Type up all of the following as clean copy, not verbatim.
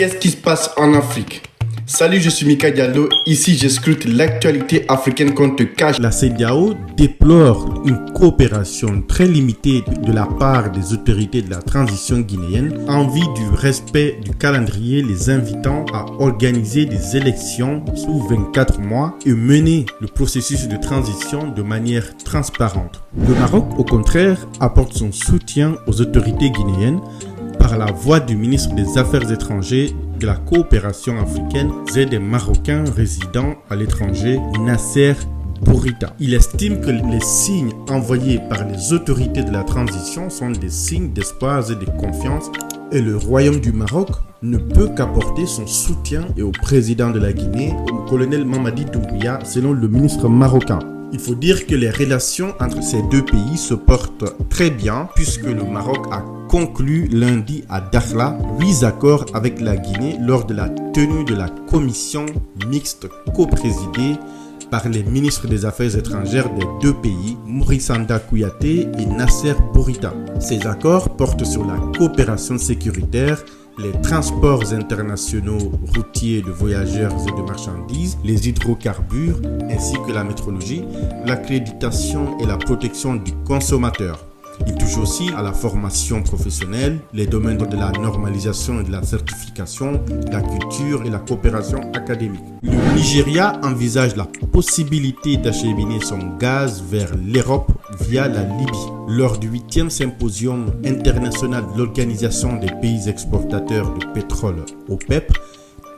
Qu'est-ce qui se passe en Afrique? Salut, je suis Mika Diallo. Ici, je scrute l'actualité africaine qu'on te cache. La CEDEAO déplore une coopération très limitée de la part des autorités de la transition guinéenne en vue du respect du calendrier, les invitant à organiser des élections sous 24 mois et mener le processus de transition de manière transparente. Le Maroc, au contraire, apporte son soutien aux autorités guinéennes par la voix du ministre des Affaires étrangères de la coopération africaine et des Marocains résidant à l'étranger, Nasser Bourita. Il estime que les signes envoyés par les autorités de la transition sont des signes d'espoir et de confiance et le Royaume du Maroc ne peut qu'apporter son soutien et au président de la Guinée, au colonel Mamadi Doumbouya, selon le ministre marocain. Il faut dire que les relations entre ces deux pays se portent très bien puisque le Maroc a conclu lundi à Dakhla 8 accords avec la Guinée lors de la tenue de la commission mixte coprésidée par les ministres des Affaires étrangères des deux pays, Mourisanda Kouyaté et Nasser Bourita. Ces accords portent sur la coopération sécuritaire, les transports internationaux routiers de voyageurs et de marchandises, les hydrocarbures ainsi que la métrologie, l'accréditation et la protection du consommateur. Il touche aussi à la formation professionnelle, les domaines de la normalisation et de la certification, la culture et la coopération académique. Le Nigeria envisage la possibilité d'acheminer son gaz vers l'Europe via la Libye. Lors du 8e symposium international de l'Organisation des pays exportateurs de pétrole, OPEP,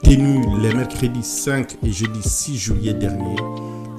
tenu les mercredis 5 et jeudi 6 juillet dernier,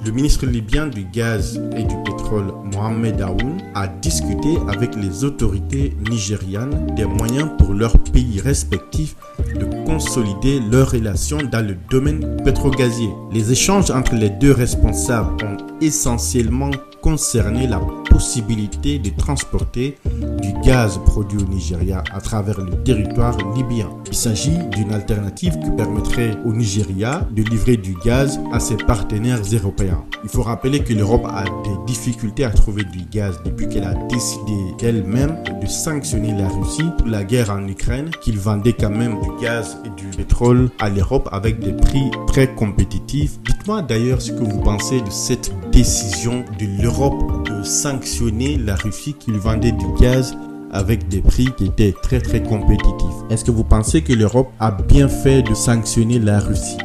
le ministre libyen du gaz et du pétrole, Mohamed Aoun, a discuté avec les autorités nigérianes des moyens pour leurs pays respectifs de consolider leurs relations dans le domaine pétrogazier. Les échanges entre les deux responsables ont essentiellement concerné la possibilité de transporter du gaz produit au Nigeria à travers le territoire libyen. Il s'agit d'une alternative qui permettrait au Nigeria de livrer du gaz à ses partenaires européens. Il faut rappeler que l'Europe a des difficultés à trouver du gaz depuis qu'elle a décidé d'elle-même de sanctionner la Russie pour la guerre en Ukraine, qu'il vendait quand même du gaz et du pétrole à l'Europe avec des prix très compétitifs. Dites-moi d'ailleurs ce que vous pensez de cette décision de l'Europe de sanctionner la Russie qui vendait du gaz avec des prix qui étaient très compétitifs. Est-ce que vous pensez que l'Europe a bien fait de sanctionner la Russie?